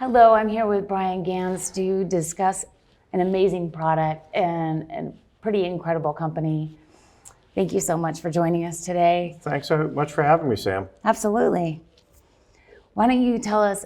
Hello, I'm here with Bryan Ganz to discuss an amazing product and a pretty incredible company. Thank you so much for joining us today. Thanks so much for having me, Sam. Absolutely. Why don't you tell us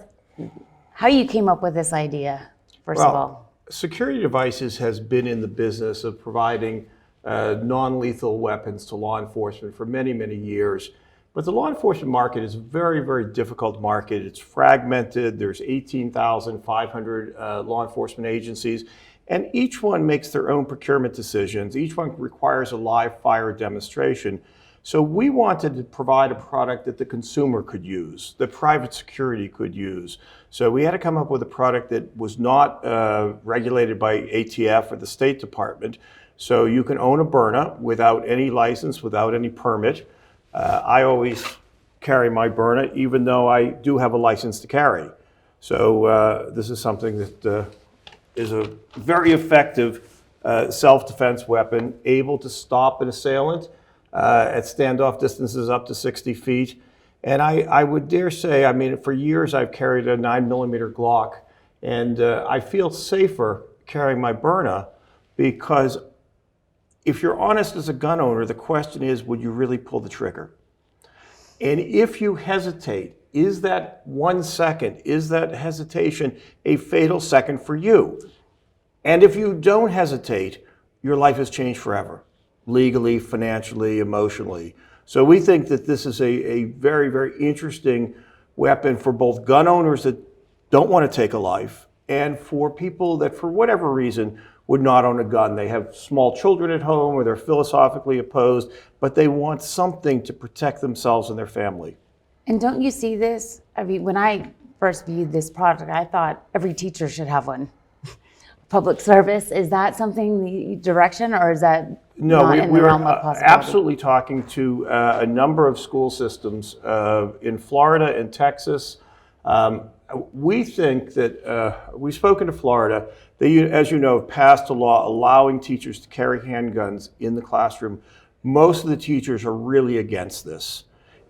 how you came up with this idea, first of all? Security Devices has been in the business of providing non-lethal weapons to law enforcement for many, many years. But the law enforcement market is a very, very difficult market. It's fragmented. There's 18,500 law enforcement agencies, and each one makes their own procurement decisions. Each one requires a live fire demonstration. So we wanted to provide a product that the consumer could use, that private security could use. So we had to come up with a product that was not regulated by ATF or the State Department. So you can own a Byrna without any license, without any permit. I always carry my Byrna, even though I do have a license to carry. So this is something that is a very effective self-defense weapon, able to stop an assailant at standoff distances up to 60 feet. And I would dare say, I mean, for years I've carried a 9mm Glock, and I feel safer carrying my Byrna because if you're honest as a gun owner, the question is, would you really pull the trigger? And if you hesitate, is that 1 second, is that hesitation a fatal second for you? And if you don't hesitate, your life has changed forever, legally, financially, emotionally. So we think that this is a very, very interesting weapon for both gun owners that don't want to take a life and for people that, for whatever reason, would not own a gun. They have small children at home or they're philosophically opposed, but they want something to protect themselves and their family. And don't you see this? I mean, when I first viewed this product, I thought every teacher should have one. Public service, is that something, the direction, or is that not in the realm of possibility? Absolutely talking to a number of school systems in Florida and Texas. We think that, we've spoken to Florida. They, as you know, have passed a law allowing teachers to carry handguns in the classroom. Most of the teachers are really against this.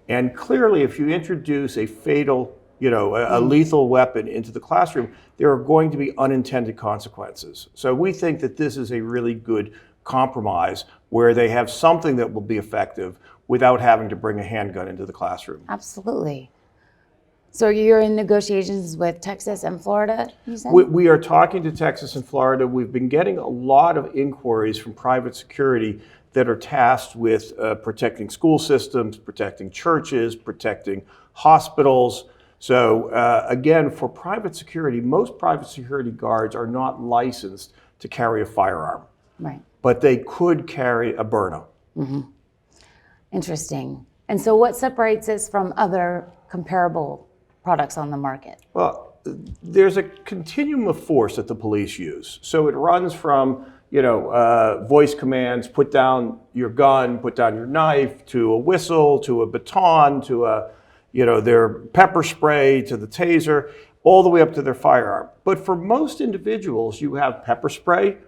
And clearly, if you introduce a fatal, a lethal weapon into the classroom, there are going to be unintended consequences. So we think that this is a really good compromise where they have something that will be effective without having to bring a handgun into the classroom. Absolutely. So you're in negotiations with Texas and Florida, you said? We are talking to Texas and Florida. We've been getting a lot of inquiries from private security that are tasked with protecting school systems, protecting churches, protecting hospitals. So again, for private security, most private security guards are not licensed to carry a firearm. Right. But they could carry a Byrna. Mm-hmm. Interesting. And so what separates this from other comparable products on the market? Well, there's a continuum of force that the police use. So it runs from, voice commands, put down your gun, put down your knife, to a whistle, to a baton, to their pepper spray, to the taser, all the way up to their firearm. But for most individuals, you have pepper spray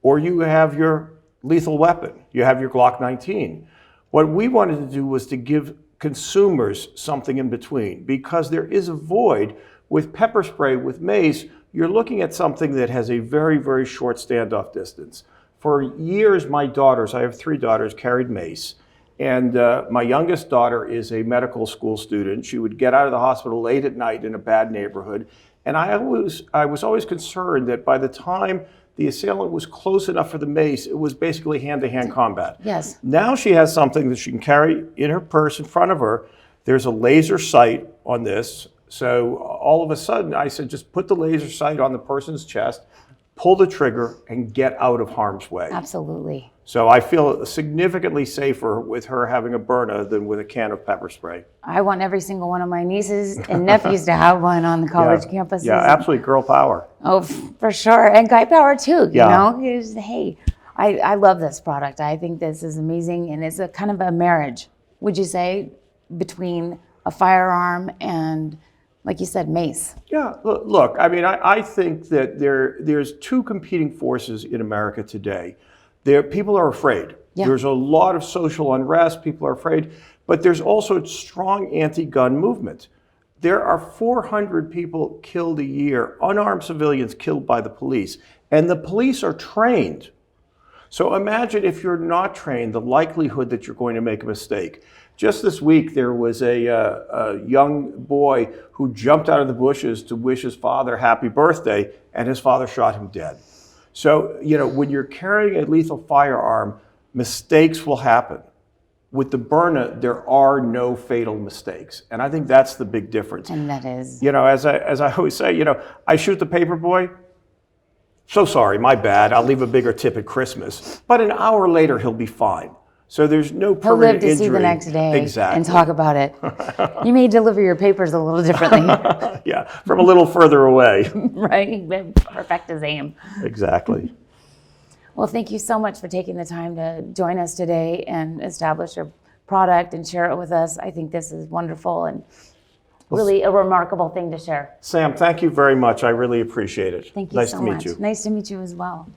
or you have your lethal weapon. You have your Glock 19. What we wanted to do was to give consumers something in between, because there is a void with pepper spray, with mace. You're looking at something that has a very, very short standoff distance. For years, my daughters, I have 3 daughters, carried mace. And my youngest daughter is a medical school student. She would get out of the hospital late at night in a bad neighborhood. And I was always concerned that by the time the assailant was close enough for the mace, it was basically hand-to-hand combat. Yes. Now she has something that she can carry in her purse in front of her. There's a laser sight on this. So all of a sudden, I said, just put the laser sight on the person's chest, pull the trigger, and get out of harm's way. Absolutely. So I feel significantly safer with her having a Byrna than with a can of pepper spray. I want every single one of my nieces and nephews to have one on the college campuses. Yeah, absolutely, girl power. Oh, for sure. And guy power too, you know? Hey, I love this product. I think this is amazing, and it's a kind of a marriage, would you say, between a firearm and, like you said, mace? Yeah, look, I mean, I think that there's 2 competing forces in America today. People are afraid. Yeah. There's a lot of social unrest. People are afraid. But there's also a strong anti-gun movement. There are 400 people killed a year, unarmed civilians killed by the police, and the police are trained. So imagine if you're not trained, the likelihood that you're going to make a mistake. Just this week, there was a young boy who jumped out of the bushes to wish his father happy birthday, and his father shot him dead. So, when you're carrying a lethal firearm, mistakes will happen. With the Byrna, there are no fatal mistakes. And I think that's the big difference. And that is. As I always say, I shoot the paper boy. So sorry, my bad. I'll leave a bigger tip at Christmas. But an hour later, he'll be fine. So there's no He'll permanent live to injury. see the next day Exactly. and talk about it. You may deliver your papers a little differently. Yeah, from a little further away. Right? Perfect his aim. Exactly. Well, thank you so much for taking the time to join us today and establish your product and share it with us. I think this is wonderful and really a remarkable thing to share. Sam, thank you very much. I really appreciate it. Thank you Nice so to meet much. you. Nice to meet you as well.